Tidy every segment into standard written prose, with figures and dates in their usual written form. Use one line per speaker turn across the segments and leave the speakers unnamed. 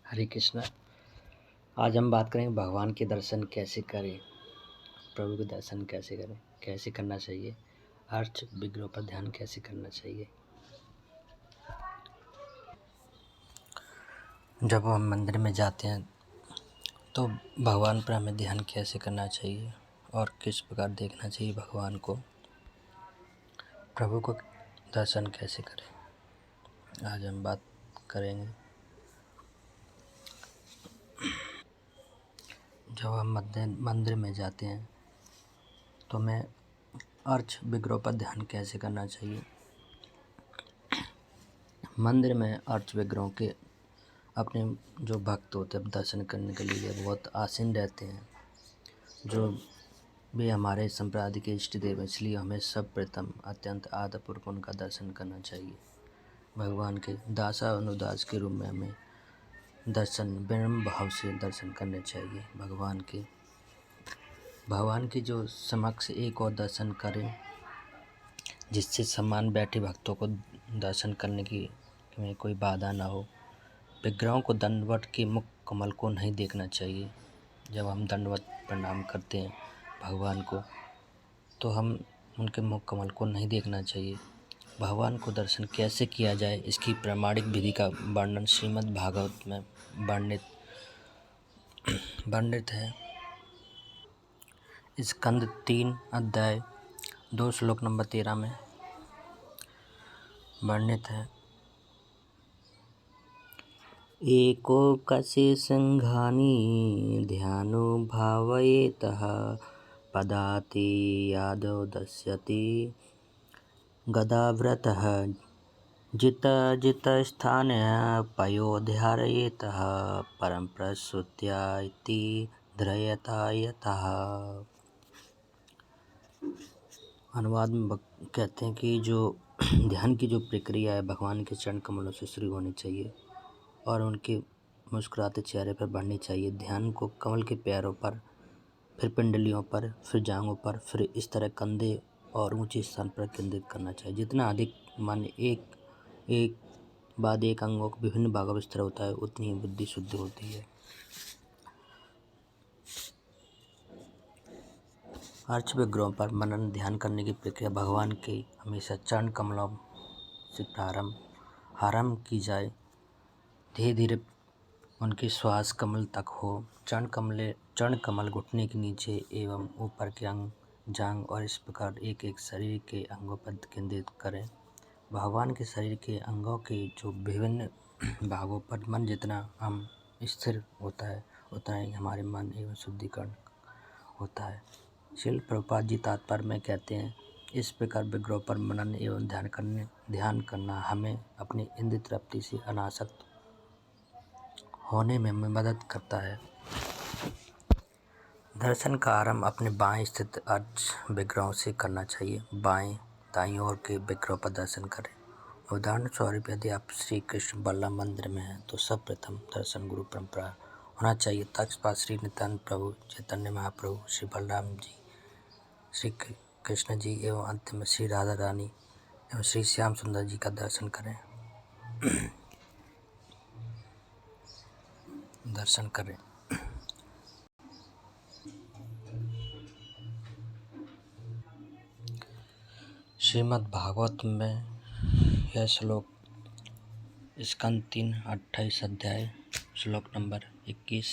हरे कृष्णा। आज हम बात करेंगे भगवान के दर्शन कैसे करें, प्रभु के दर्शन कैसे करें, कैसे करना चाहिए, अर्च विग्रह पर ध्यान कैसे करना चाहिए। जब हम मंदिर में जाते हैं तो भगवान पर हमें ध्यान कैसे करना चाहिए और किस प्रकार देखना चाहिए भगवान को, प्रभु को दर्शन कैसे करें, आज हम बात करेंगे। जब हम मंदिर में जाते हैं तो हमें अर्च विग्रह पर ध्यान कैसे करना चाहिए। मंदिर में अर्च विग्रहों के अपने जो भक्त होते हैं दर्शन करने के लिए बहुत आसीन रहते हैं, जो भी हमारे संप्रदाय के इष्ट देव, इसलिए हमें सब प्रथम अत्यंत आदरपूर्वक उनका दर्शन करना चाहिए। भगवान के दासा अनुदास के रूप में हमें दर्शन विनम्र भाव से दर्शन करने चाहिए। भगवान की जो समक्ष एक और दर्शन करें, जिससे समान बैठे भक्तों को दर्शन करने की में कोई बाधा ना हो। विग्रहों को दंडवत के मुख कमल को नहीं देखना चाहिए। जब हम दंडवत प्रणाम करते हैं भगवान को तो हम उनके मुख कमल को नहीं देखना चाहिए। भगवान को दर्शन कैसे किया जाए, इसकी प्रामाणिक विधि का वर्णन श्रीमद् भागवत में वर्णित है। स्कंद 3 अध्याय 2 श्लोक नंबर 13 में वर्णित है। एको कसे संघानी ध्यानो भावयेतः पदाति यादो दस्यति गदाव्रतः जित स्थान पयोध्यारयेतः परम प्रसुत्या इति ध्रयता यतः। अनुवाद में कहते हैं कि जो ध्यान की जो प्रक्रिया है भगवान के चरण कमलों से शुरू होनी चाहिए और उनके मुस्कुराते चेहरे पर बढ़नी चाहिए। ध्यान को कमल के पैरों पर, फिर पिंडलियों पर, फिर जांघों पर, फिर इस तरह कंधे और ऊंचे स्थान पर केंद्रित करना चाहिए। जितना अधिक मन एक बाद एक अंगों को विभिन्न भागों में स्थिर होता है, उतनी ही बुद्धि शुद्ध होती है। अर्च विग्रहों पर मनन ध्यान करने की प्रक्रिया भगवान के हमेशा चरण कमलों से आरंभ की जाए। धीरे धीरे उनके श्वास कमल तक हो। चरण कमल घुटने के नीचे एवं ऊपर के अंग, जांघ और इस प्रकार एक एक शरीर के अंगों पर केंद्रित करें। भगवान के शरीर के अंगों के जो विभिन्न भागों पर मन जितना हम स्थिर होता है, उतना ही हमारे मन एवं शुद्धिकरण होता है। श्रील प्रभुपाद जी तात्पर्य में कहते हैं, इस प्रकार विग्रह पर मनन एवं ध्यान करना हमें अपनी इंद्रिय तृप्ति से अनासक्त होने में मदद करता है। दर्शन का आरंभ अपने बाएं स्थित अर्च विग्रहों से करना चाहिए। बाएं दाईं ओर के विग्रहों पर दर्शन करें। उदाहरण स्वरूप यदि आप श्री कृष्ण बल्लभ मंदिर में हैं तो सब प्रथम दर्शन गुरु परंपरा होना चाहिए। तत्पश्चात श्री नित्यानंद प्रभु, चैतन्य महाप्रभु, श्री बलराम जी, श्री कृष्ण जी एवं अंत में श्री राधा रानी एवं श्री श्याम सुंदर जी का दर्शन करें। श्रीमद् भागवत में यह श्लोक स्कंद 3 28 अध्याय श्लोक नंबर 21।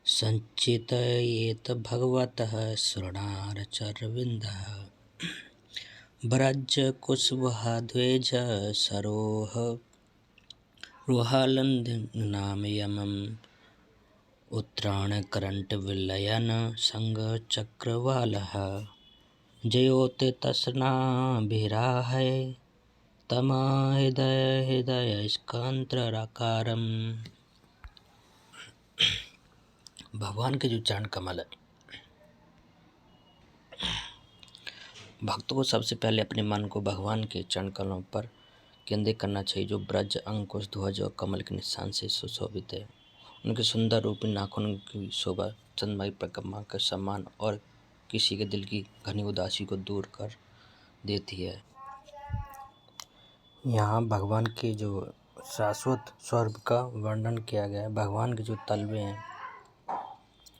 संचितयेत भगवतः शरणारविन्दः व्रज कुशवहाध्वेज सरोह रोहालन्दिनाम यमम् उत्तरायणकरंट विलयन संग चक्रवालः जयोते तस्नाभिराहै तमा हृदय स्कांत्रराकारम्। भगवान के जो चरण कमल है, भक्त को सबसे पहले अपने मन को भगवान के चरण कमलों पर केंद्रित करना चाहिए, जो ब्रज, अंकुश, ध्वज और कमल के निशान से सुशोभित है। उनके सुंदर रूपी नाखून की शोभा चंद्रमय परिक्रमा का सम्मान और किसी के दिल की घनी उदासी को दूर कर देती है। यहाँ भगवान के जो शाश्वत स्वर्ग का वर्णन किया गया है। भगवान के जो तलवे हैं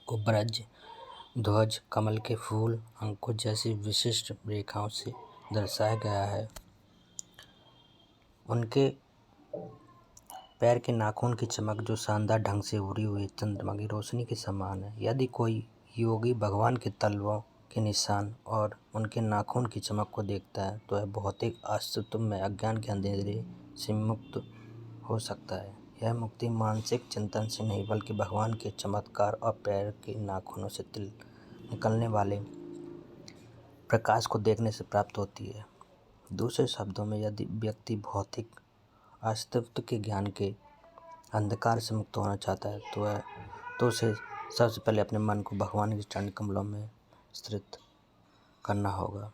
को ब्रज, ध्वज, कमल के फूल, अंकुश जैसी विशिष्ट रेखाओं से दर्शाया गया है। उनके पैर के नाखून की चमक जो शानदार ढंग से उड़ी हुई चंद्रमा की रोशनी के समान है। यदि कोई योगी भगवान के तलवों के निशान और उनके नाखून की चमक को देखता है तो वह भौतिक अस्तित्व में अज्ञान के अंधेरे से मुक्त हो सकता है। यह मुक्ति मानसिक चिंतन से नहीं बल्कि भगवान के चमत्कार और पैर के नाखूनों से निकलने वाले प्रकाश को देखने से प्राप्त होती है। दूसरे शब्दों में, यदि व्यक्ति भौतिक अस्तित्व के ज्ञान के अंधकार से मुक्त होना चाहता है तो उसे सबसे पहले अपने मन को भगवान के चरण कमलों में स्थित करना होगा।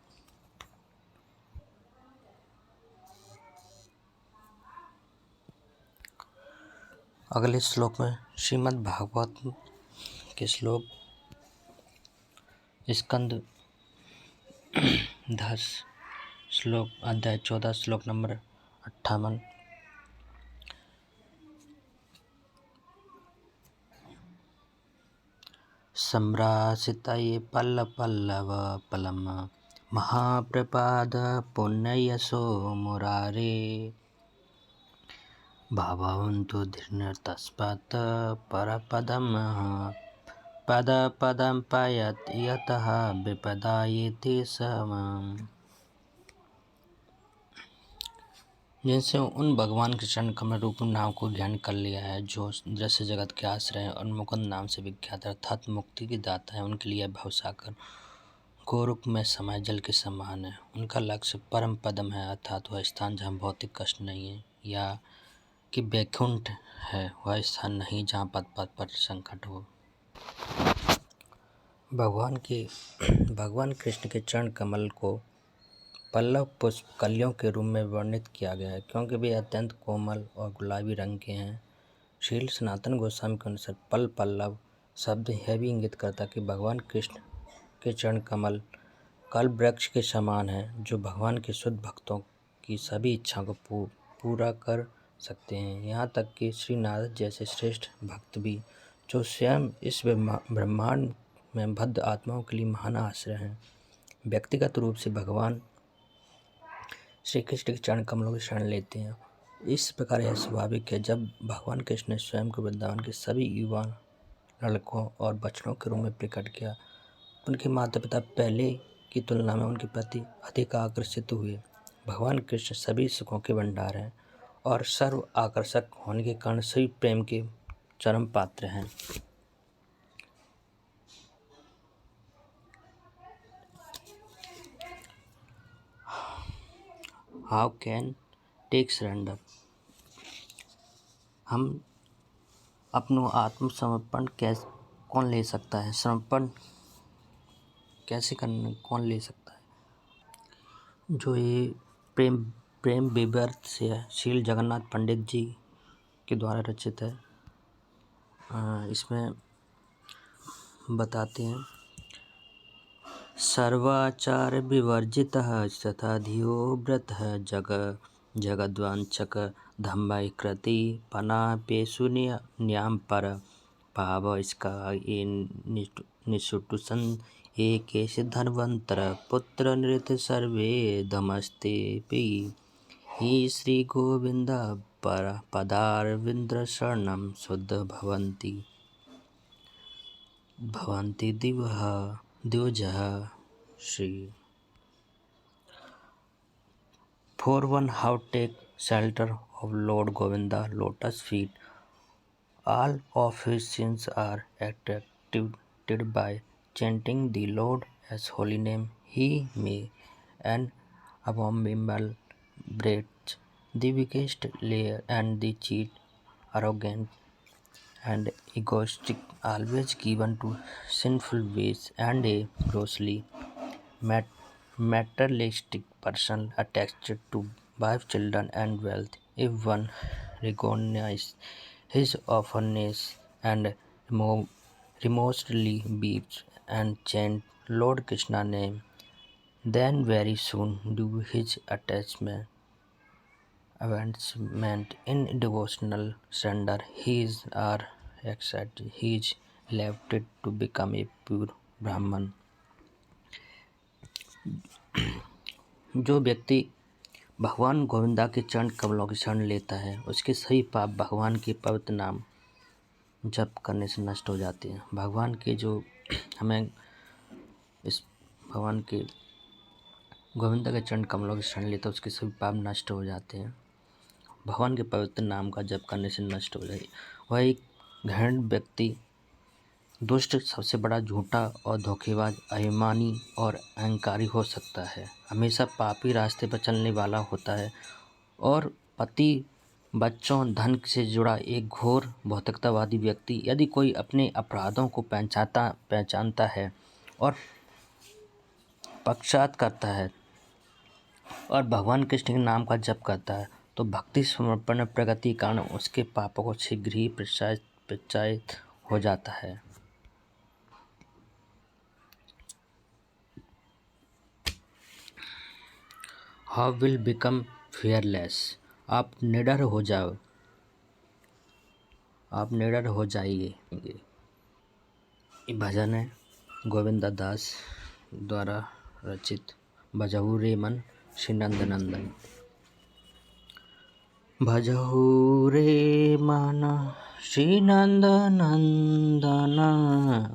अगले श्लोक में श्रीमद् भागवत के श्लोक स्कंद 10 श्लोक अध्याय 14 श्लोक नंबर 58। सम्रासितये पल्लव पलम महाप्रपाद पुण्ययशो मुरारे भवन्तु धीर्तस्मात् परपदम् पदं पायत यतः विपदायते समम्। जिनसे उन भगवान के चरण कमल रूप नाम को ध्यान कर लिया है जो दृश्य जगत के आश्रय हैं और मुकुंद नाम से विख्यात अर्थात मुक्ति के दाता है, उनके लिए भवसागर गोरुक में समय जल के समान है। उनका लक्ष्य परम पदम है अर्थात वह स्थान जहाँ भौतिक कष्ट नहीं है, या कि वैकुंठ है वह स्थान नहीं जहाँ पद पद पर संकट हो। भगवान कृष्ण के चरण कमल को पल्लव पुष्प कलियों के रूप में वर्णित किया गया है क्योंकि वे अत्यंत कोमल और गुलाबी रंग के हैं। श्रील सनातन गोस्वामी के अनुसार पल्लव शब्द यह भी इंगित करता है कि भगवान कृष्ण के चरण कमल कल्प वृक्ष के समान है जो भगवान के शुद्ध भक्तों की सभी इच्छाओं को पूरा कर सकते हैं। यहाँ तक कि श्री नारद जैसे श्रेष्ठ भक्त भी, जो स्वयं इस ब्रह्मांड में बद्ध आत्माओं के लिए महान आश्रय हैं, व्यक्तिगत रूप से भगवान श्री कृष्ण के चरण कमलों की शरण लेते हैं। इस प्रकार यह स्वाभाविक है। जब भगवान कृष्ण ने स्वयं को वृंदावन के सभी युवा लड़कों और बच्चों के रूप में प्रकट किया, उनके माता पिता पहले की तुलना में उनके प्रति अधिक आकर्षित हुए। भगवान कृष्ण सभी सुखों के भंडार हैं और सर्व आकर्षक होने के कारण सभी प्रेम के चरम पात्र हैं। How can take surrender. हम अपनो आत्मसमर्पण कौन ले सकता है? समर्पण कैसे करना, कौन ले सकता है? जो ये प्रेम विवर्त से है, श्रील जगन्नाथ पंडित जी के द्वारा रचित है। इसमें बताते हैं, सर्वाचार विवर्जितः तथा धियो व्रतः जगद्वांछक धम्मै कृति पनापेषु न्याम पर भाव इसका निष्ठुसन एकेश धन्वंतर पुत्र नृत सर्वे धमस्ते पी ही श्री गोविंद पर पदारविंद शरणम शुद्ध भवन्ति द्विजः Shri. For one, how take shelter of Lord Govinda lotus feet. All of his sins are attributed by chanting the Lord as holy name. He may an abominable breach, the biggest liar and the cheat, arrogant and egoistic, always given to sinful ways, and a grossly materialistic person attached to wife, children, and wealth. If one recognizes his offense and remorsely weeps and chants Lord Krishna's name, then very soon do his attachment advancement in devotional surrender. He is left to become a pure Brahman. जो व्यक्ति भगवान गोविंदा के चरण कमलों की शरण लेता है उसके सभी पाप भगवान के पवित्र नाम जप करने से नष्ट हो जाते हैं। भगवान के जो हमें इस भगवान के गोविंदा के चरण कमलों की शरण लेता है उसके सभी पाप नष्ट हो जाते हैं। भगवान के पवित्र नाम का जप करने से नष्ट हो जाए। वह एक घृणित व्यक्ति, दुष्ट, सबसे बड़ा झूठा और धोखेबाज, अभिमानी और अहंकारी हो सकता है। हमेशा पापी रास्ते पर चलने वाला होता है और पति, बच्चों, धन से जुड़ा एक घोर भौतिकतावादी व्यक्ति यदि कोई अपने अपराधों को पहचानता है और पश्चाताप करता है और भगवान कृष्ण के नाम का जप करता है तो भक्ति समर्पण प्रगति के कारण उसके पापों को शीघ्र ही प्रक्षालित हो जाता है। How will become fearless. आप निडर हो जाइए। ये भजन है गोविंदा दास द्वारा रचित। भजहु रे मन श्री नंद नंदन। भजहु रे मन श्री नंद नंदन,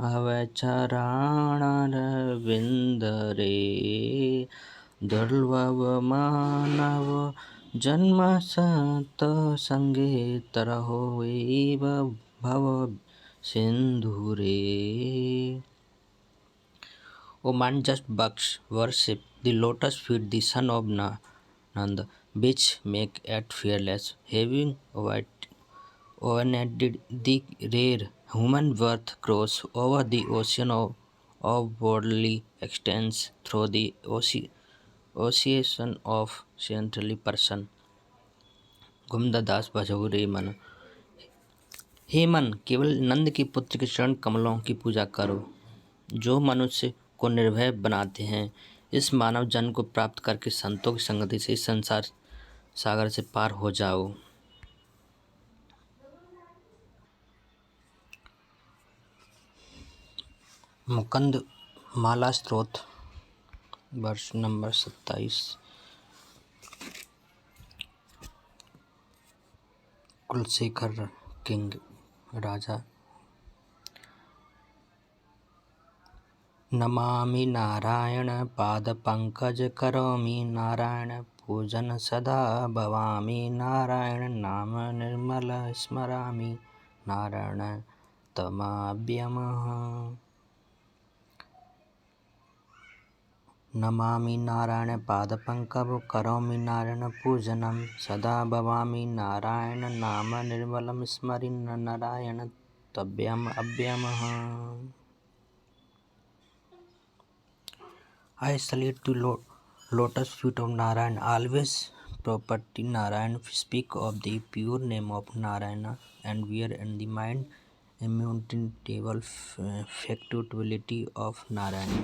अवै चरण अरविंद रे। दुर्लभ मानव जन्म सत संगे, तरहु एव भव सिंधु रे। O man, just worship the lotus feet, the son of Nanda, which make it fearless. Having overnighted the rare human worth, cross over the ocean of worldly extents through the ocean of saintly person. Govinda दास भजहु रे मन। हे मन, केवल नंद के पुत्र के चरण कमलों की पूजा करो जो मनुष्य को निर्भय बनाते हैं। इस मानव जन्म को प्राप्त करके संतों की संगति से इस संसार सागर से पार हो जाओ। मुकुंद माला स्तोत्र, वर्ष नंबर 27। कुलशेखर किंग राजा। नमामि नारायण पाद पंकज, करोमि नारायण पूजन सदा। भवामि नारायण नाम निर्मल, स्मरामि नारायण तमाभ्यमः। नमामि नारायण पाद पंकज, करोमि नारायण पूजनम सदा। भवामि नारायण नाम निर्मलम, स्मरिन् Narayan तभ्यम अभ्यमः। I salute the lotus feet of Narayan, always property Narayan, speak of the pure name of Narayana, and wear in the mind immutable factuality of Narayana.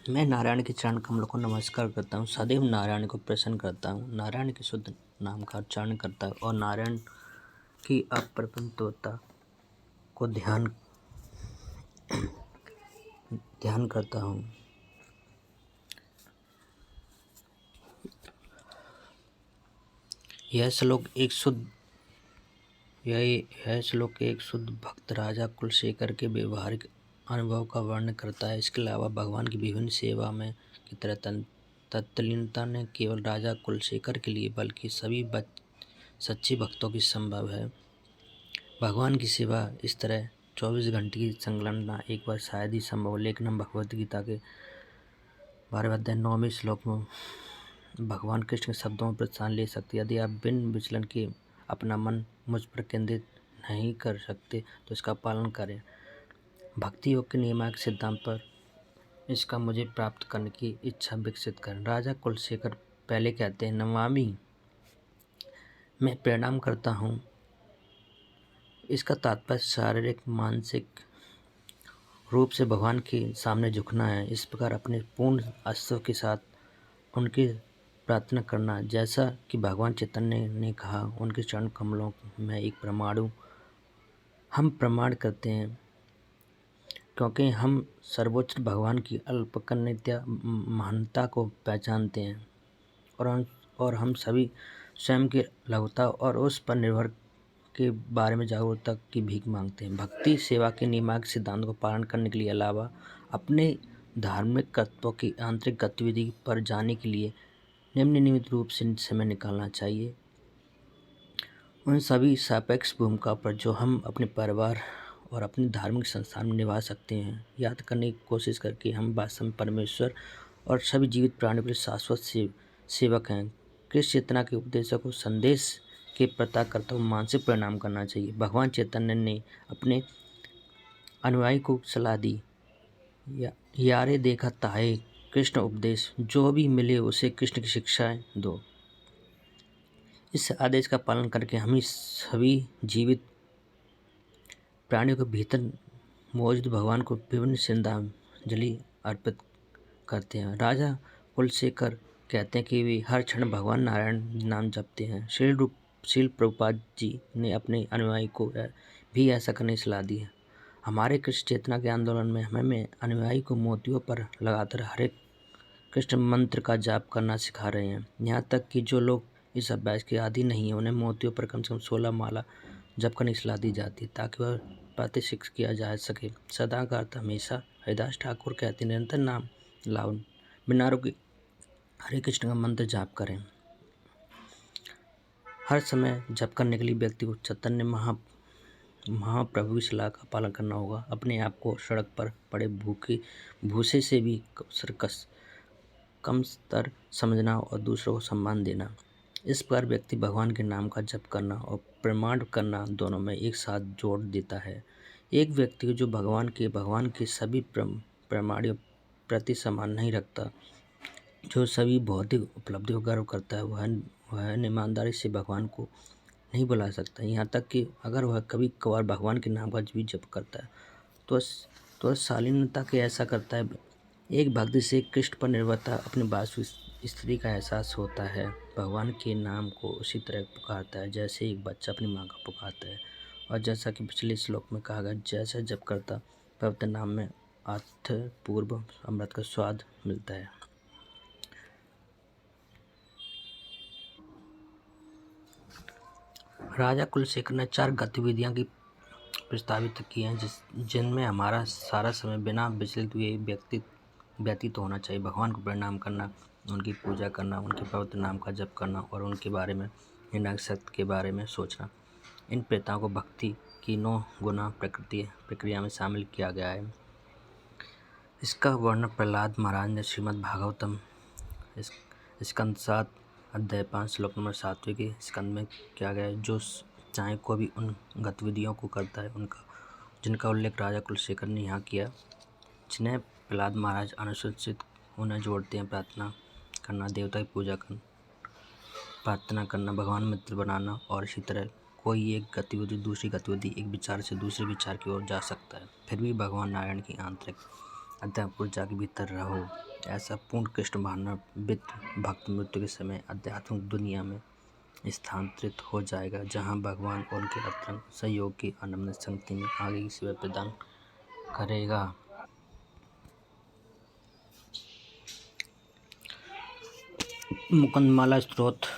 मैं नारायण के चरण कमलों को नमस्कार करता हूँ, सदैव नारायण को प्रसन्न करता हूँ, नारायण के शुद्ध नाम का उच्चारण करता हूँ और नारायण की अपरिपक्वता को ध्यान करता हूँ। यह श्लोक एक शुद्ध भक्त राजा कुलशेखर के व्यवहारिक अनुभव का वर्णन करता है। इसके अलावा भगवान की विभिन्न सेवा में की तरह तत्लीनता न केवल राजा कुलशेखर के लिए बल्कि सभी सच्चे भक्तों की संभव है। भगवान की सेवा इस तरह 24 घंटे की संलग्नता एक बार शायद ही संभव हो, लेकिन हम भगवद गीता के 12वें अध्याय 9वें श्लोक में भगवान कृष्ण के शब्दों में प्रोत्साहन ले सकते। यदि आप बिन विचलन के अपना मन मुझ पर केंद्रित नहीं कर सकते तो इसका पालन करें। भक्ति योग के नियामक सिद्धांत पर इसका मुझे प्राप्त करने की इच्छा विकसित करें। राजा कुलशेखर पहले कहते हैं, नमामि, मैं प्रणाम करता हूँ। इसका तात्पर्य शारीरिक मानसिक रूप से भगवान के सामने झुकना है। इस प्रकार अपने पूर्ण अस्तित्व के साथ उनके प्रार्थना करना। जैसा कि भगवान चैतन्य ने कहा, उनके चरण कमलों में एक परमाणु हम प्रमाण करते हैं, क्योंकि हम सर्वोच्च भगवान की अल्पकन्या महानता को पहचानते हैं और हम सभी स्वयं की लघुता और उस पर निर्भर के बारे में जागरूकता की भीख मांगते हैं। भक्ति सेवा के नियामक सिद्धांतों को पालन करने के लिए अलावा अपने धार्मिक कर्तव्यों की आंतरिक गतिविधि पर जाने के लिए नियमित रूप से समय निकालना चाहिए। उन सभी सापेक्ष भूमिका पर जो हम अपने परिवार और अपने धार्मिक संस्थान में निभा सकते हैं, याद करने की कोशिश करके हम वास्तव में परमेश्वर और सभी जीवित प्राणियों के शाश्वत सेवक हैं। कृष्ण चेतना के उपदेशों को संदेश के प्रचार करता हुआ मानसिक परिणाम करना चाहिए। भगवान चैतन्य ने अपने अनुयायी को सलाह दी, यारे देखा ताहे कृष्ण उपदेश, जो भी मिले उसे कृष्ण की शिक्षाएं दो। इस आदेश का पालन करके हम सभी जीवित प्राणियों के भीतर मौजूद भगवान को विभिन्न श्रद्धांजलि अर्पित करते हैं। राजा कुलशेखर कहते हैं कि वे हर क्षण भगवान नारायण नाम जपते हैं। श्रील प्रभुपाद जी ने अपने अनुयायी को भी ऐसा करने की सलाह दी है। हमारे कृष्ण चेतना के आंदोलन में हमें अनुयायी को मोतियों पर लगाकर हरे कृष्ण मंत्र का जाप करना सिखा रहे हैं। यहाँ तक कि जो लोग इस अभ्यास के आदी नहीं है, उन्हें मोतियों पर कम से कम 16 माला जप करने की सलाह दी जाती है, ताकि वह प्रातिशिक किया जा सके। सदा का अर्थ हमेशा। हरिदास ठाकुर कहते निरंतर नाम लाओ, बिना रुके हरे कृष्ण का मंत्र जाप करें। हर समय जप करने के लिए व्यक्ति को चैतन्य महाप्रभु की सलाह का पालन करना होगा। अपने आप को सड़क पर पड़े भूसे से भी कम स्तर समझना और दूसरों को सम्मान देना। इस पर व्यक्ति भगवान के नाम का जप करना और प्रमाण करना दोनों में एक साथ जोड़ देता है। एक व्यक्ति जो भगवान के सभी प्रमाणियों प्रति सम्मान नहीं रखता, जो सभी भौतिक उपलब्धियों का गर्व करता है, वह ईमानदारी से भगवान को नहीं बुला सकता। यहाँ तक कि अगर वह कभी कभार भगवान के नाम का भी जप करता है तो शालीनता के ऐसा करता है। एक भक्ति से कृष्ण पर निर्भरता अपनी वास्तविक स्थिति का एहसास होता है। भगवान के नाम को उसी तरह पुकारता है जैसे एक बच्चा अपनी माँ का पुकारता है, और जैसा कि पिछले श्लोक में कहा गया, जैसा जप करता पवित्र नाम में अर्थपूर्व अमृत का स्वाद मिलता है। राजा कुलशेखर ने 4 गतिविधियां की प्रस्तावित की हैं, जिनमें हमारा सारा समय बिना विचलित हुए व्यतीत होना चाहिए। भगवान को प्रणाम करना, उनकी पूजा करना, उनके पवित्र नाम का जप करना और उनके बारे में निर्णायक सत्य के बारे में सोचना। इन प्रेताओं को भक्ति की 9 गुना प्रक्रिया में शामिल किया गया है। इसका वर्णन प्रहलाद महाराज ने श्रीमद् भागवतम स्कंद 7 अध्याय 5 श्लोक नंबर 7वें के स्कंद में किया गया है। जो चाहे कोई भी उन गतिविधियों को करता है जिनका उल्लेख राजा कुलशेखर ने यहाँ किया, जिन्हें प्रहलाद महाराज अनुसूचित उन्हें जोड़ते हैं। प्रार्थना करना, देवता की पूजा करना, प्रार्थना करना, भगवान मित्र बनाना, और इसी तरह कोई एक गतिविधि दूसरी गतिविधि, एक विचार से दूसरे विचार की ओर जा सकता है, फिर भी भगवान नारायण की आंतरिक अध्यात्म ऊर्जा के भीतर रहो। ऐसा पूर्ण कृष्ण भावना भक्त मृत्यु के समय आध्यात्मिक दुनिया में स्थानांतरित हो जाएगा, जहाँ भगवान और उनके अत्यंत सहयोग की अनंत संगति में आगे की सेवा प्रदान करेगा। मुकंदमाला स्तोत्र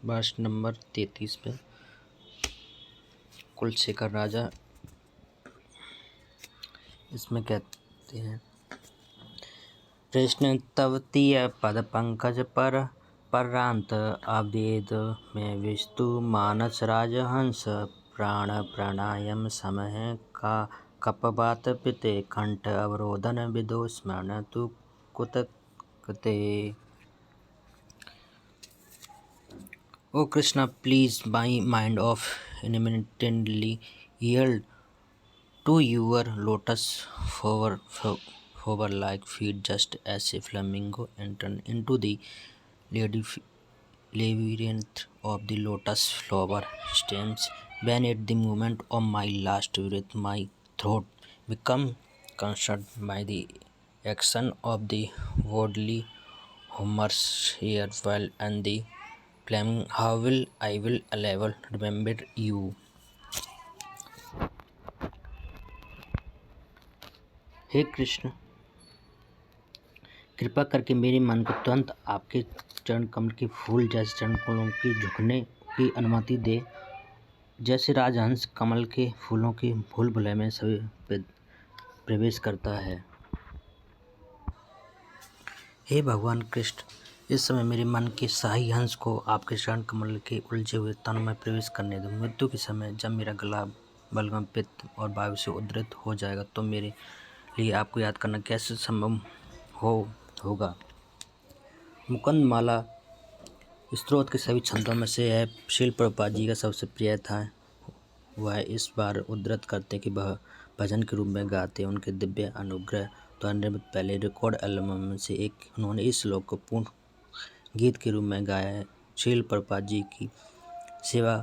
वर्ष नंबर 33 पे कुलशेखर राजा इसमें कहते हैं, कृष्ण तव तीय पद पंकज पर परांत अवेद में विस्तु मानस राजहंस प्राण प्राणायाम समय का कपवात पिते कंठ अवरोधन विदो स्मरण तु कुतकृते। O Krishna, please my mind of intermittently yield to your lotus flower like feet, just as a flamingo enter into the labyrinth of the lotus flower stems, when at the moment of my last breath my throat become constrained by the action of the bodily Homer's here while and the flaming how will I will ever remember you। हे कृष्ण, कृपा करके मेरे मन को तुरंत आपके चरण कमल के फूल जैसे चरण कमलों की झुकने की अनुमति दे, जैसे राजहंस कमल के फूलों की भूल भुलैया में सभी प्रवेश करता है। हे भगवान कृष्ण, इस समय मेरे मन के शाही हंस को आपके चरण कमल के उलझे हुए तन में प्रवेश करने दो। मृत्यु के समय जब मेरा गला बलगम पित्त और वायु से उद्धृत हो जाएगा तो मेरे लिए आपको याद करना कैसे संभव होगा। मुकुंद माला स्तोत्र के सभी छंदों में से यह श्रील प्रभुपाद जी का सबसे प्रिय था। वह इस बार उद्धृत करते कि वह भजन के रूप में गाते। उनके दिव्य अनुग्रह द्वारा निर्मित पहले रिकॉर्ड एल्बम में से एक उन्होंने इस श्लोक को पूर्ण गीत के रूप में गाया है। श्रील प्रभुपाद जी की सेवा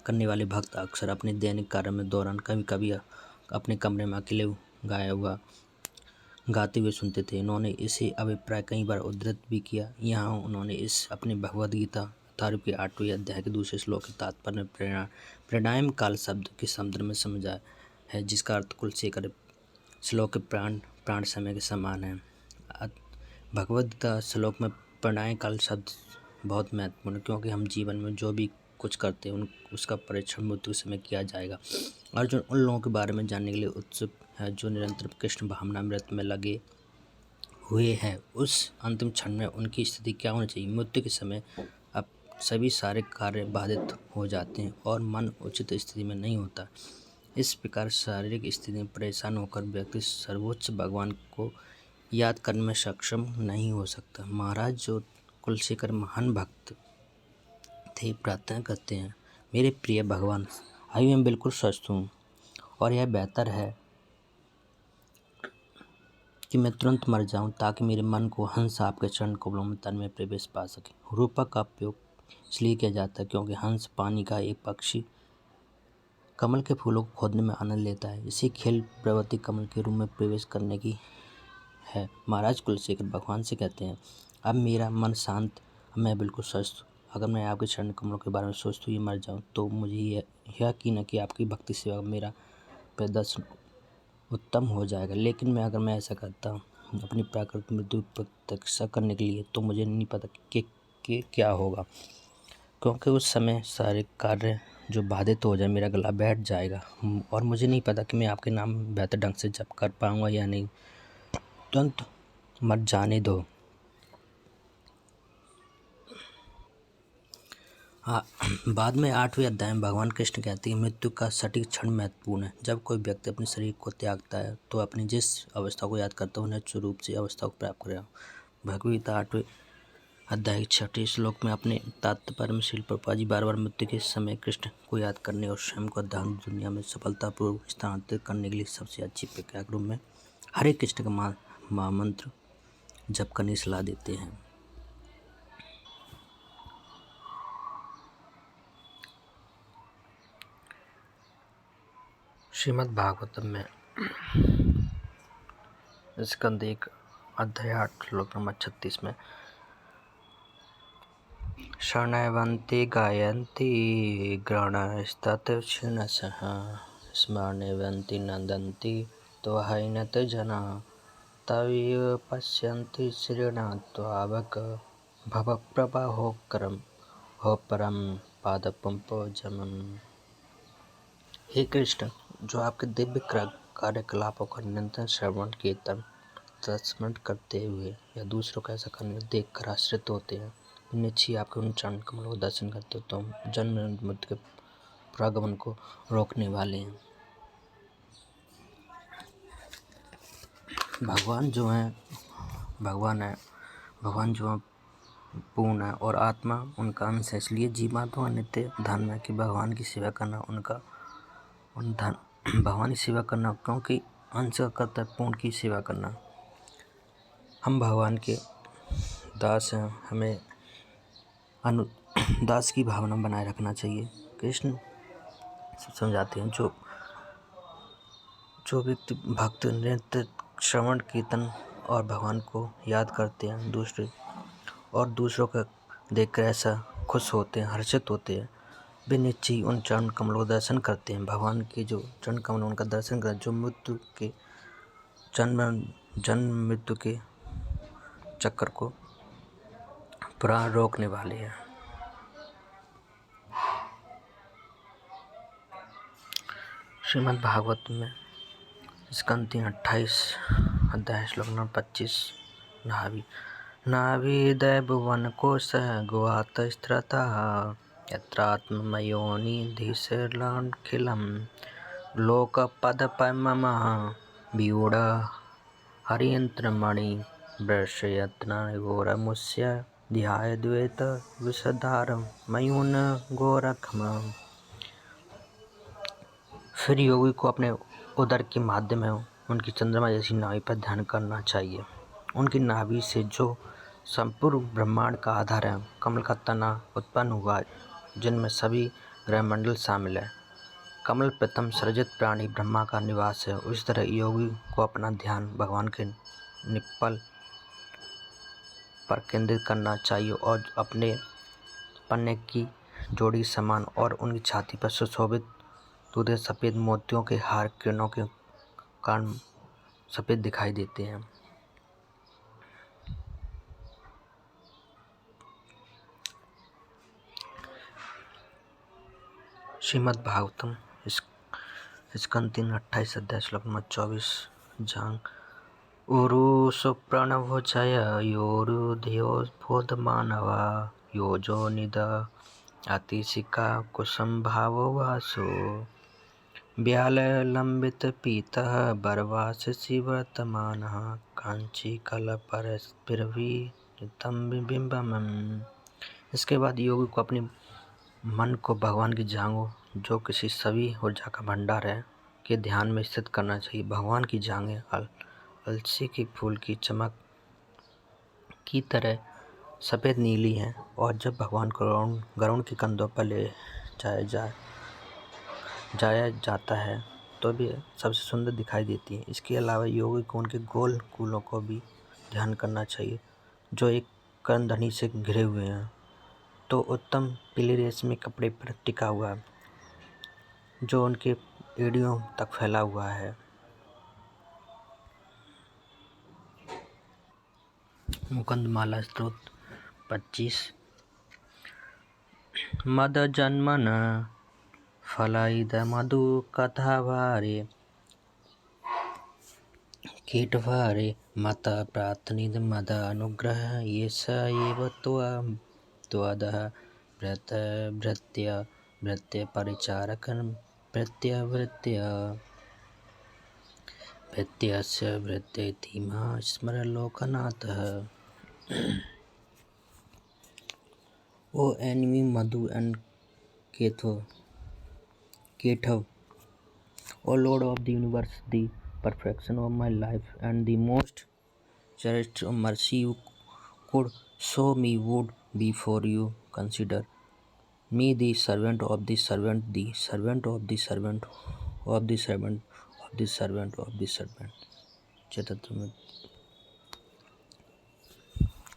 करने वाले भक्त अक्सर अपने दैनिक कार्य में दौरान कभी कभी अपने कमरे में अकेले गाया हुआ गाते हुए सुनते थे। उन्होंने इसे अभिप्राय कई बार उद्धृत भी किया। यहाँ उन्होंने इस अपनी भगवद गीता अथर्व के 8वें अध्याय के दूसरे श्लोक के तात्पर्य में प्राणायाम काल शब्द के समुद्र में समझा है, जिसका अर्थ कुलशेखर श्लोक के प्राण समय के समान है। भगवद गीता श्लोक में प्राणायाम काल शब्द बहुत महत्वपूर्ण है, क्योंकि हम जीवन में जो भी कुछ करते हैं उसका परीक्षण मृत्यु के समय किया जाएगा। अर्जुन उन लोगों के बारे में जानने के लिए उत्सुक है जो निरंतर कृष्ण भावनामृत में लगे हुए हैं। उस अंतिम क्षण में उनकी स्थिति क्या होनी चाहिए। मृत्यु के समय अब सभी सारे कार्य बाधित हो जाते हैं और मन उचित स्थिति में नहीं होता। इस प्रकार शारीरिक स्थिति में परेशान होकर व्यक्ति सर्वोच्च भगवान को याद करने में सक्षम नहीं हो सकता। महाराज जो कुलशेखर महान भक्त थे प्रार्थना करते हैं, मेरे प्रिय भगवान, अभी मैं बिल्कुल स्वस्थ हूँ और यह बेहतर है कि मैं तुरंत मर जाऊं ताकि मेरे मन को हंस आपके चरण कमलों में तन में प्रवेश पा सके। रूपक का उपयोग इसलिए किया जाता है क्योंकि हंस पानी का एक पक्षी कमल के फूलों को खोदने में आनंद लेता है। इसी खेल प्रवृत्ति कमल के रूप में प्रवेश करने की है। महाराज कुलशेखर भगवान से कहते हैं, अब मेरा मन शांत, अब मैं बिल्कुल स्वस्थ। अगर मैं आपके चरण कमलों के बारे में सोचते हुए मर जाऊं तो मुझे यह यकीन है कि आपकी भक्ति सेवा मेरा प्रदर्शन उत्तम हो जाएगा। लेकिन अगर मैं ऐसा करता हूँ अपनी प्राकृतिक मृत्यु प्रतीक्षा करने के लिए, तो मुझे नहीं पता कि क्या होगा, क्योंकि उस समय सारे कार्य जो बाधित हो जाए, मेरा गला बैठ जाएगा और मुझे नहीं पता कि मैं आपके नाम बेहतर ढंग से जप कर पाऊँगा या नहीं। तुरंत मत जाने दो। बाद में 8वें अध्याय में भगवान कृष्ण कहते हैं, मृत्यु का सटीक क्षण महत्वपूर्ण है। जब कोई व्यक्ति अपने शरीर को त्यागता है तो अपनी जिस अवस्था को याद करता है उन्हें रूप से अवस्था को प्राप्त करेगा। भगवद गीता 8वें अध्याय 6वें श्लोक में अपने तात्पर्य में श्रील प्रभुपाद जी बार बार मृत्यु के समय कृष्ण को याद करने और स्वयं को धर्म दुनिया में सफलतापूर्वक स्थानांतरित करने के लिए सबसे अच्छी प्रक्रिया के रूप में हरे कृष्ण का महामंत्र जप करने की सलाह देते हैं। श्रीमद् भागवतम में स्कंद 1 अध्याय 8 श्लोक नंबर 36 में शृण्वन्ति गायन्ति गृह्णस्तत्क्षिणसः स्मृण्वन्ति नन्दन्ति त्वहैनत जनाः तवैव पश्यन्ति श्रीणात्वावक भवप्रवाहोकरं हो परम पादपंकजम्। हे कृष्ण, जो आपके दिव्य कार्यकलापों का निरंतर श्रवण कीर्तन तत्स्मरण करते हुए या दूसरों को ऐसा करने देख कर आश्रित होते हैं, निश्चय आपके उन चरण कमलों को दर्शन करते हो तो जन्म मृत्यु के प्रागमन को रोकने वाले हैं। भगवान जो है पूर्ण है और आत्मा उनका अंश है। इसलिए जीवात्मा नित्य धर्म है कि भगवान की सेवा करना भगवान की सेवा करना, क्योंकि अंश का कर्तव्य पूर्ण की सेवा करना। हम भगवान के दास हैं, हमें दास की भावना बनाए रखना चाहिए। कृष्ण समझाते हैं, जो व्यक्ति भक्त नित्य श्रवण कीर्तन और भगवान को याद करते हैं, दूसरे और दूसरों का देखकर ऐसा खुश होते हैं, हर्षित होते हैं, वे निश्चय उन चरण कमलों का दर्शन करते हैं। भगवान के जो चरण कमल उनका दर्शन कर जो मृत्यु के जन्म मृत्यु के चक्कर को पुराण रोकने वाले हैं। श्रीमद् भागवत में स्कंद 28 अध्याय श्लोक नंबर 25 नाभि दैभुवन कोशः गुहात स्थिरतः यत्रात्मयोनिधिशैलाखिलं लोकपदपद्मः व्यूढ हरियन्त्रमणि वृषयत्नघोरमुष्य ध्यायद्वैत विषधारं मयून गोरखम्। फिर योगी को अपने उदर के माध्यम में उनकी चंद्रमा जैसी नाभि पर ध्यान करना चाहिए। उनकी नाभि से जो संपूर्ण ब्रह्मांड का आधार है, कमल का तना उत्पन्न हुआ, जिनमें सभी ग्रहमंडल शामिल है। कमल प्रथम सृजित प्राणी ब्रह्मा का निवास है। उस तरह योगी को अपना ध्यान भगवान के निप्पल पर केंद्रित करना चाहिए और अपने पन्ने की जोड़ी समान और उनकी छाती पर सुशोभित दूधे सफ़ेद मोतियों के हार किरणों के कारण सफ़ेद दिखाई देते हैं। श्रीमद् भागवतम स्कंद 28 अध्याय श्लोक नंबर 24 जहाँ उरु सुप्रणभुजय योरुध्योद्बोधमानव योजो निद अतिशिका कुसुमभावो वासो व्याललंबित पीतः बरवासि वर्तमानः कांचीकलपरस्फुरभितं बिंबम्। इसके बाद योगी को अपने मन को भगवान की जांघों, जो किसी सभी ऊर्जा का भंडार है, के ध्यान में स्थित करना चाहिए। भगवान की जांघें अलसी के फूल की चमक की तरह सफ़ेद नीली हैं और जब भगवान को गरुड़ के कंधों पर ले जाया जाता है तो भी सबसे सुंदर दिखाई देती है। इसके अलावा योगी को उनके गोल कूलों को भी ध्यान करना चाहिए, जो एक कर्णधनी से घिरे हुए हैं, तो उत्तम पीले रेशमी कपड़े पर टिका हुआ है, जो उनके एड़ियों तक फैला हुआ है। मुकुंदमाला स्तोत्र 25 मद जन्मन फलइद मधु कथावारे कीटवारे मत प्रार्थनिद मद अनुग्रह ये स एव त्वदः भृत्य परिचारकं भृत्यस्य भृत्येतिमः स्मर लोकनाथः। O enemy Madhu and Kethav, O Lord of the universe, the perfection of my life and the most cherished mercy you could show me would be for you consider me the servant of the servant, the servant of the servant of the servant of the servant of the servant। चतुर्थ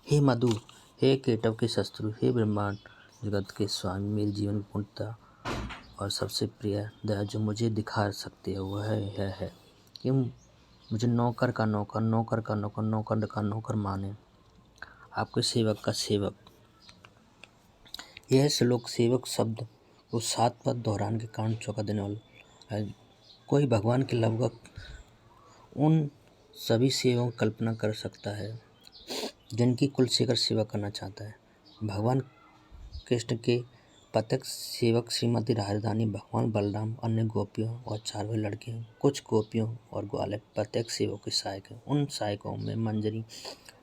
हे मधु, हे केटव के शत्रु, हे ब्रह्मांड जगत के स्वामी, मेरे जीवन की पूर्णता और सबसे प्रिय दया जो मुझे दिखा सकते हो वह यह है कि मुझे नौकर का नौकर, नौकर का नौकर, नौकर का नौकर माने, आपके सेवक का सेवक। यह श्लोक सेवक शब्द को 7 बार दोहराने के कारण चौंका देने वाला है। कोई भगवान के लगभग उन सभी सेवकों की कल्पना कर सकता है जिनकी कुल शेखर सेवा करना चाहता है। भगवान कृष्ण के प्रत्येक सेवक श्रीमती राधारानी, भगवान बलराम, अन्य गोपियों और 4 लड़के, कुछ गोपियों और ग्वाले प्रत्येक सेवक के सहायक हैं। उन सहायकों में मंजरी,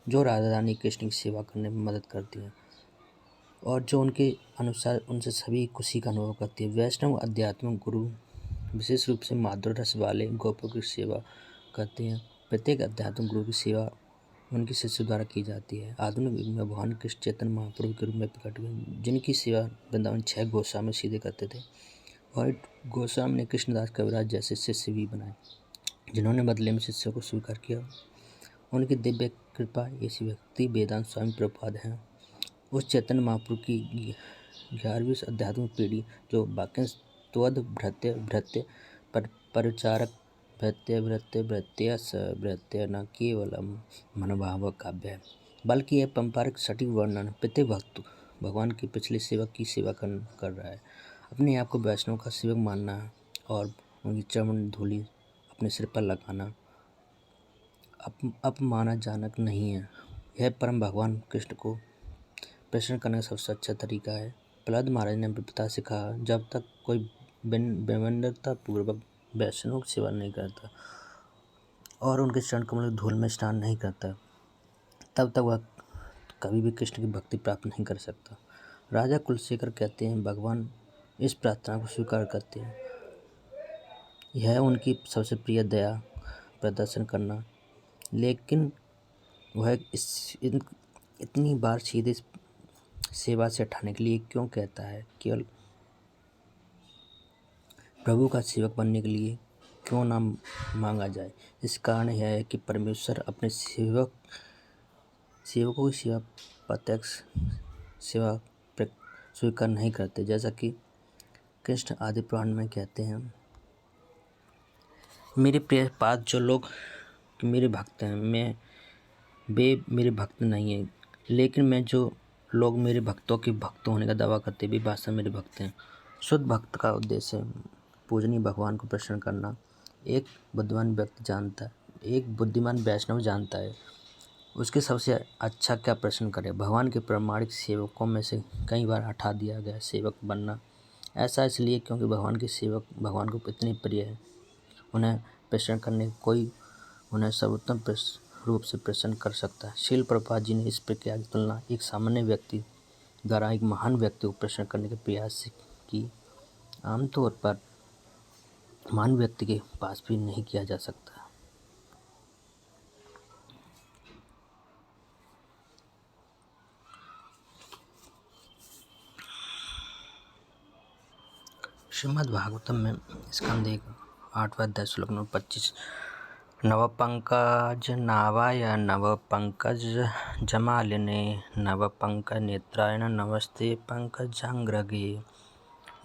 जो राधारानी कृष्ण की सेवा करने में मदद करती है और जो उनके अनुसार उनसे सभी खुशी का अनुभव करती है। वैष्णव आध्यात्मिक गुरु विशेष रूप से माधुर्य रस वाले गोपियों की सेवा करते हैं। प्रत्येक आध्यात्मिक गुरु की सेवा उनके शिष्य द्वारा की जाती है। आधुनिक युग में भगवान कृष्ण चैतन्य महाप्रभु के रूप में प्रकट हुए, जिनकी सेवा वृंदावन 6 गोस्वामी सीधे करते थे और गोस्वामी ने कृष्णदास कविराज जैसे शिष्य भी बनाए, जिन्होंने बदले में शिष्यों को स्वीकार किया। उनकी दिव्य कृपा ऐसी व्यक्ति वेदांत स्वामी प्रभुपाद हैं। उस चैतन्य महाप्रभु की 11वीं आध्यात्मिक पीढ़ी जो वाक्यस्त्वद भृत्य भृत्य परचारक भृत्य भृत्य भृत्य स भृत्य न केवलम मनोभाव काव्य है, बल्कि यह पारंपरिक सटीक वर्णन प्रत्येक भक्त भगवान के पिछले सेवक की सेवा कर रहा है। अपने आप को वैष्णव का सेवक मानना और उनकी चरण धूलि अपने सिर पर लगाना अपमानजनक नहीं है। यह परम भगवान कृष्ण को प्रसन्न करने का सबसे अच्छा तरीका है। प्रहलाद महाराज ने अपने पिता से कहा, जब तक कोई विनम्रता पूर्वक वैष्णव की सेवा नहीं करता और उनके चरण कमल की धूल में स्नान नहीं करता, तब तक वह कभी भी कृष्ण की भक्ति प्राप्त नहीं कर सकता। राजा कुलशेखर कहते हैं, भगवान इस प्रार्थना को स्वीकार करते हैं। यह उनकी सबसे प्रिय दया प्रदर्शन करना, लेकिन वह इतनी बार सीधे सेवा से हटाने के लिए क्यों कहता है? केवल प्रभु का सेवक बनने के लिए क्यों ना मांगा जाए? इस कारण यह है कि परमेश्वर अपने सेवकों की सेवा प्रत्यक्ष सेवा स्वीकार नहीं करते, जैसा कि कृष्ण आदि पुराण में कहते हैं, मेरे प्रिय पास जो लोग मेरे भक्त हैं, वे मेरे भक्त नहीं हैं, लेकिन मैं जो लोग मेरे भक्तों के भक्त होने का दावा करते भी वास्तव में मेरे भक्त हैं। शुद्ध भक्त का उद्देश्य पूजनीय भगवान को प्रसन्न करना। एक बुद्धिमान वैष्णव जानता है उसके सबसे अच्छा क्या प्रश्न करे। भगवान के प्रामाणिक सेवकों में से कई बार हटा दिया गया सेवक बनना। ऐसा इसलिए क्योंकि भगवान के सेवक भगवान को इतने प्रिय है, उन्हें प्रसन्न करने कोई उन्हें सर्वोत्तम रूप से प्रसन्न कर सकता है। श्रील प्रभुपाद जी ने इस प्रक्रिया की तुलना एक सामान्य व्यक्ति द्वारा एक महान व्यक्ति को प्रसन्न करने के प्रयास से की। आमतौर पर महान व्यक्ति के पास भी नहीं किया जा सकता। श्रीमद् भागवतम में स्कंद 8वां अध्याय श्लोक नंबर 25, नवपंकज नावाय नवपंकज जमालिने नवपंकज नेत्रायण नमस्ते पंकजांग्रगे।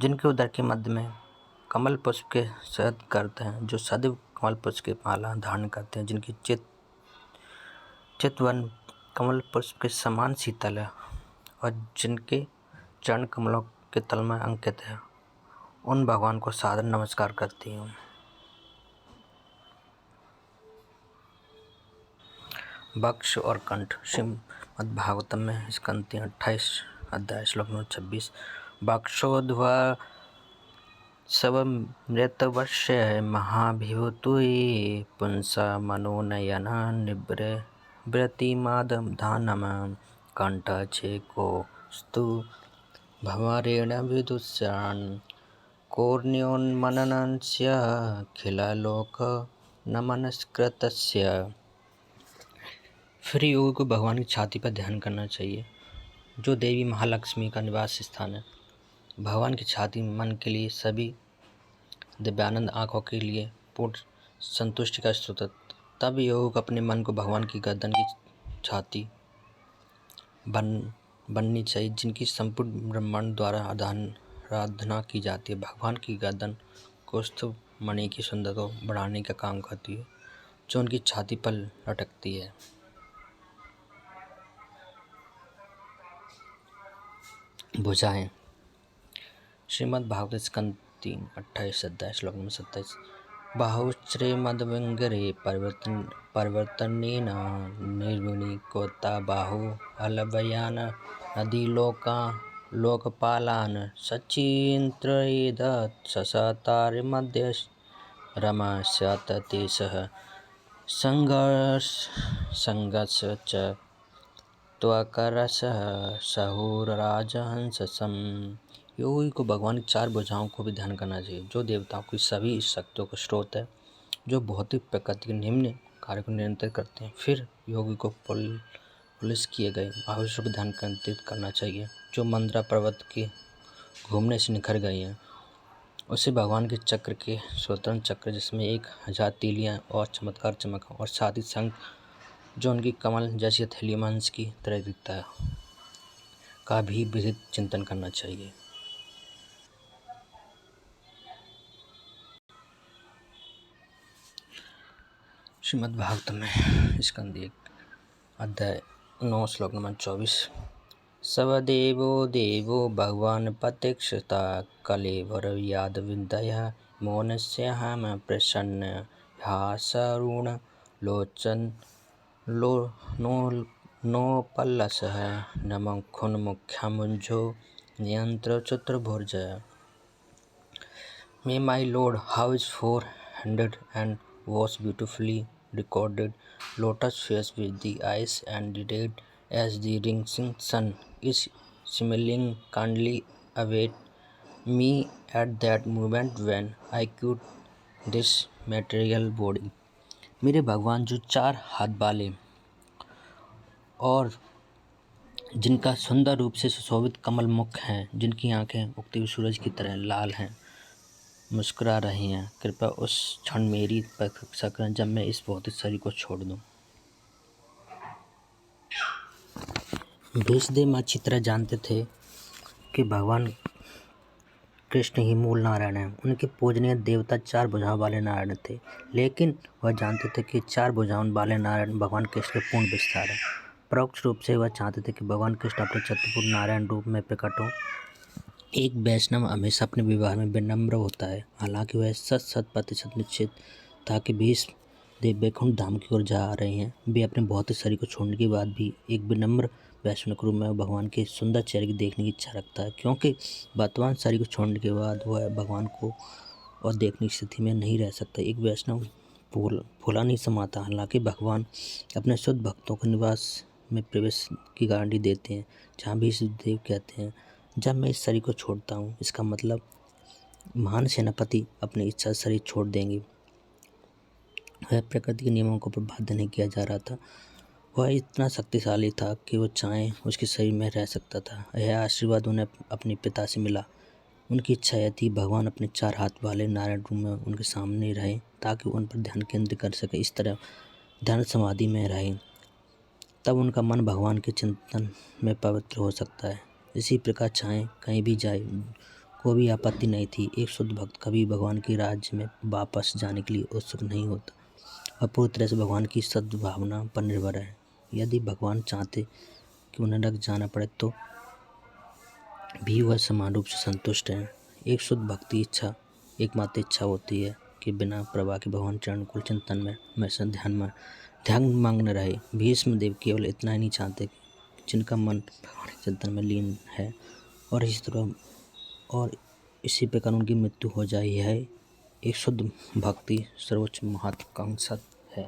जिनके उदर के मध्य में कमल पुष्प के शहद करते हैं, जो सदैव कमल पुष्प के माला धारण करते हैं, जिनकी चितवन कमल पुष्प के समान शीतल है और जिनके चरण कमलों के तल में अंकित है, उन भगवान को सादर नमस्कार करती हूँ। वक्ष और कंठ। श्रीमद् भागवतम में स्कंद 28 अध्याय श्लोक नंबर 26, वक्षोध्वा सवमृतवर्ष्य महाभिभूतये पुंसा मनोनयना निवृत्तिमादानम कंठ छेकोस्तु भवरेण विदुष्यान् कोर्ण्योन्मननस्य खिलालोक नमनस्कृतस्य। फिर योगी को भगवान की छाती पर ध्यान करना चाहिए, जो देवी महालक्ष्मी का निवास स्थान है। भगवान की छाती मन के लिए सभी दिव्यानंद आँखों के लिए पूर्ण संतुष्टि का स्रोत है। तब योग अपने मन को भगवान की गर्दन की छाती बननी चाहिए, जिनकी संपूर्ण ब्रह्मांड द्वारा आराधना की जाती है। भगवान की गर्दन कौस्तुभ मणि की सुंदरता को बढ़ाने का काम करती है, जो उनकी छाती पर लटकती है। भुजाएं। श्रीमद् भागवत स्कंद 3 28 अध्याय श्लोक नंबर 27, बाहुश्रे मदविंगरे परिवर्तनेन निर्विणीकोता बाहु अलभयान नदी लोकपालान सचिन्त्रयेद ससतारिमध्य रमस्यते सह संघर्ष च त्वकरसः सहुरराजहंससम्। योगी को भगवान की 4 भुजाओं को भी ध्यान करना चाहिए, जो देवताओं की सभी शक्तियों का स्रोत है, जो भौतिक प्रकृति के निम्न कार्य को नियंत्रित करते हैं। फिर योगी को पुलिस किए गए आयुष्य पर ध्यान केंद्रित करना चाहिए, जो मंद्रा पर्वत के घूमने से निखर गई हैं। उसे भगवान के चक्र के स्वतंत्र चक्र, जिसमें 1000 तीलियां और चमत्कार चमक, और साथ ही शंख जो उनकी कमल जैसी हथेली में अंश की तरह दिखता है। का भी विधित चिंतन करना चाहिए। श्रीमद्भागवत में स्कंद 1 अध्याय 9 श्लोक नंबर 24। सवदेवो देवो भगवान् प्रत्यक्षता कलेवरयादविन्दयः मौनस्याहम प्रसन्न हासरुण लोचन नोपल्लसः नमखुन्मुख्यामुञ्जो नियंत्र चतुर्भुजः। May my Lord, how his four-handed and was beautifully recorded, lotus face with the eyes and the red as the rising sun, is smiling kindly await me at that moment when I quit this material body। मेरे भगवान जो 4 हाथ वाले और जिनका सुंदर रूप से सुशोभित कमल मुख हैं, जिनकी आंखें उगते हुए सूरज की तरह लाल हैं, मुस्कुरा रहे हैं, कृपया उस क्षण मेरी प्रतीक्षा करें जब मैं इस भौतिक शरीर को छोड़ दूं। भीष्मदेव अच्छी तरह जानते थे कि भगवान कृष्ण ही मूल नारायण हैं। उनके पूजनीय देवता 4 भुजाओं वाले नारायण थे, लेकिन वह जानते थे कि 4 भुजाओं वाले नारायण भगवान कृष्ण के पूर्ण विस्तार हैं। परोक्ष रूप से वह चाहते थे कि भगवान कृष्ण अपने चतुर्भुज नारायण रूप में प्रकट हों। एक वैष्णव हमेशा अपने व्यवहार में विनम्र होता है। हालांकि वह 100% निश्चित था कि भीष्म देव वैकुंठ धाम की ओर जा रहे हैं। वे अपने भौतिक शरीर को छोड़ने के बाद भी एक विनम्र वैष्णव के रूप में भगवान के सुंदर चेहरे की देखने की इच्छा रखता है, क्योंकि वर्तमान शरीर को छोड़ने के बाद वह भगवान को और देखने की स्थिति में नहीं रह सकता। एक वैष्णव भोला नहीं समाता। हालांकि भगवान अपने शुद्ध भक्तों को निवास में प्रवेश की गारंटी देते हैं, जहाँ भीष्म देव कहते हैं, जब मैं इस शरीर को छोड़ता हूँ, इसका मतलब महान सेनापति अपनी इच्छा शरीर छोड़ देंगे। वह प्रकृति के नियमों को बाध्य नहीं किया जा रहा था। वह इतना शक्तिशाली था कि वो चाहे उसके शरीर में रह सकता था। यह आशीर्वाद उन्हें अपने पिता से मिला। उनकी इच्छा यह थी भगवान अपने 4 हाथ वाले नारायण रूप में उनके सामने रहे, ताकि उन पर ध्यान केंद्रित कर सके। इस तरह ध्यान समाधि में रहे, तब उनका मन भगवान के चिंतन में पवित्र हो सकता है। इसी प्रकार चाहे कहीं भी जाए, कोई भी आपत्ति नहीं थी। एक शुद्ध भक्त कभी भगवान के राज्य में वापस जाने के लिए उत्सुक नहीं होता और पूरी तरह से भगवान की सद्भावना पर निर्भर है। यदि भगवान चाहते कि उन्हें रख जाना पड़े तो भी वह समान रूप से संतुष्ट हैं। एक शुद्ध भक्ति इच्छा एकमात्र इच्छा होती है कि बिना प्रवाह के भगवान चरण कुल चिंतन में हमेशा ध्यान मग्न रहे। भीष्म देव केवल इतना ही नहीं चाहते कि जिनका मन भगवान के चिंतन में लीन है और इसी प्रकार उनकी मृत्यु हो जाए। यह एक शुद्ध भक्ति सर्वोच्च महत्वाकांक्षा है।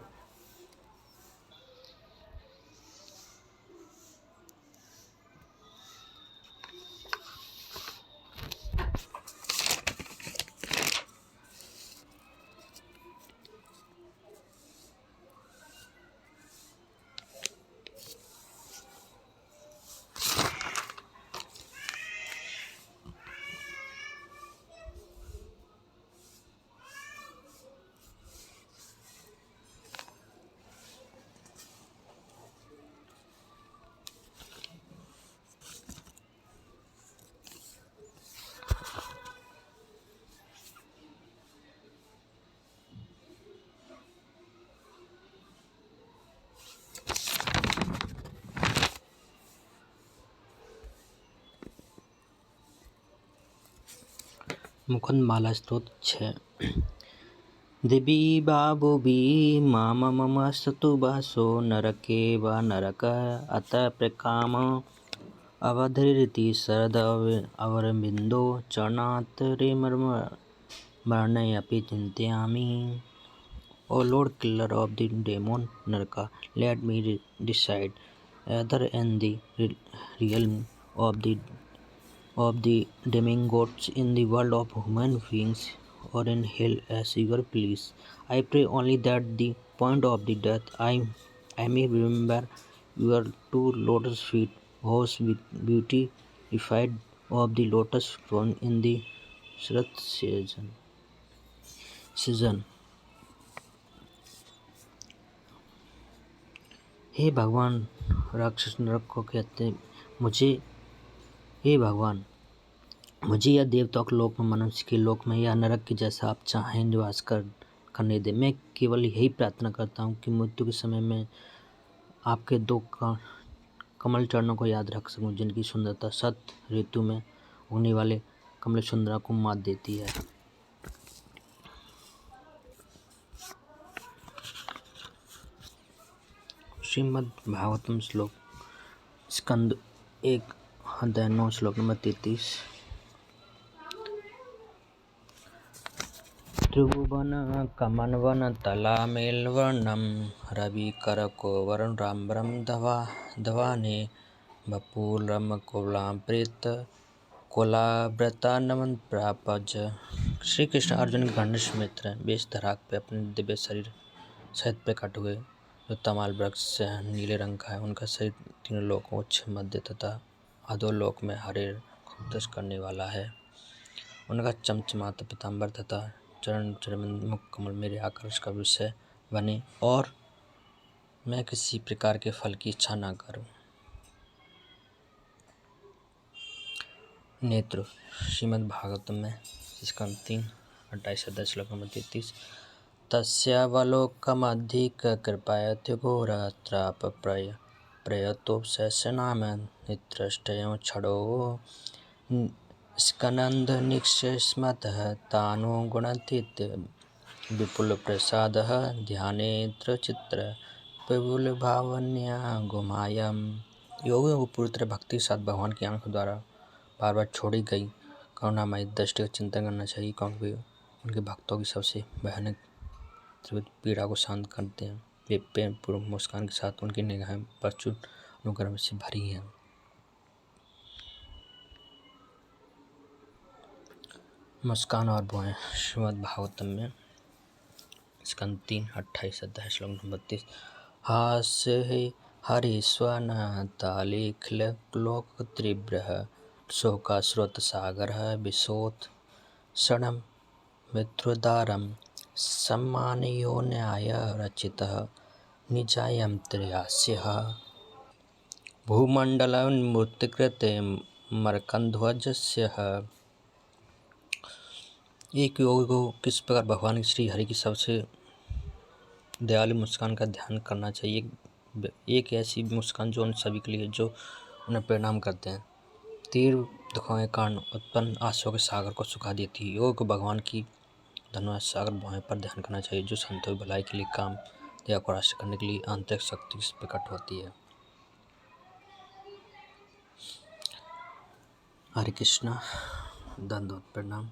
मुकुंद माला स्तोत्र 6। दिवि वा भुवि मामस्तु वासो नरके वा नरकः अत प्रकाम अवधीरिति शरद अवरबिन्दो चरणात् मरणयपि चिन्तयामि। O Lord, killer of the demon Naraka, let me reside either in the realm of the demigods, in the world of human beings, or in hell as your please. I pray only that the point of the death I may remember your 2 lotus feet, whose beautified of the lotus throne in the Shraddha season. हे भगवान, राक्षस नरक को कहते मुझे हे भगवान, मुझे या देवताओं के लोक में, मनुष्य के लोक में या नरक के जैसा आप चाहें निवास करने दे। मैं केवल यही प्रार्थना करता हूँ कि मृत्यु के समय में आपके दो कमल चरणों को याद रख सकूं, जिनकी सुंदरता शत ऋतु में उगने वाले कमल सुंदरा को मात देती है। श्रीमद् भागवतम श्लोक स्कंद 1 अध्याय 9 श्लोक नंबर 33। त्रिभुवन कमनवन तलामेलवर्णम रवि करको वरुणाम्बरम धवाने बपूलम कोलाम प्रेत कोलाव्रता नमन प्रापज। श्री कृष्ण अर्जुन के घनिष्ठ मित्र वेश धराक पे अपने दिव्य शरीर सहित प्रकट हुए, जो तमाल वृक्ष से नीले रंग का है। उनका शरीर तीनों लोकों उच्च मध्य तथा अधोलोक में हरे दश करने वाला है। उनका चमचमाता पीताम्बर तथा चरण चरण मुख कमल मेरे आकर्ष का विषय बने और मैं किसी प्रकार के फल की इच्छा ना करूं। नेत्र श्रीमद् भागवतम में स्कंद 3 28 अध्याय श्लोक नंबर 33। तस्यावलोकमधिक कृपायति घोरत्राप प्रयतोपशनाम नित्रष्टयो क्षणो स्कनंद निक्षस्मतः तानो गुणतीत विपुल प्रसाद ध्यानेत्र चित्र विपुल भावन्या गुमायम। योगियों को पूरी तरह भक्ति के साथ भगवान की आंखों द्वारा बार बार छोड़ी गई करुणामयी दृष्टि का चिंतन करना चाहिए, क्योंकि उनके भक्तों की सबसे भयानक त्रिविध पीड़ा को शांत करते हैं। वे प्रेम पूर्व मुस्कान के साथ उनकी निगाहें प्रचुर अनुग्रह से भरी हैं। मुस्कान और बुआएं श्रीमद् भागवतम में स्कंद 3 28 अध्याय श्लोक नंबर 32। हास्य हरिस्वन तालिखलोक त्रिव्र शोकाश्रुत सागर विशोत षणम मित्रोदारम सम्मानयो न्याय रचितः निजायं त्रयास्यः भूमंडलमुत्कृते मरकंध्वजस्य। एक योगी को किस प्रकार भगवान श्री हरि की सबसे दयालु मुस्कान का ध्यान करना चाहिए। एक ऐसी मुस्कान जो उन सभी के लिए जो उन्हें प्रणाम करते हैं। तीर दुखों के कारण उत्पन्न आंसुओं के सागर को सुखा देती है। योग को भगवान की धन्यवाद सागर भुआएं पर ध्यान करना चाहिए, जो संतों की भलाई के लिए काम दया को राशि करने के लिए आंतरिक शक्ति से प्रकट होती है। हरे कृष्णा, दंडवत प्रणाम।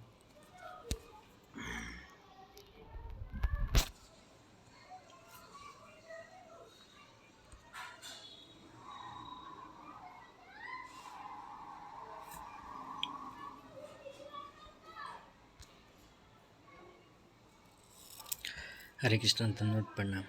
हरे कृष्ण, दंडवत प्रणाम।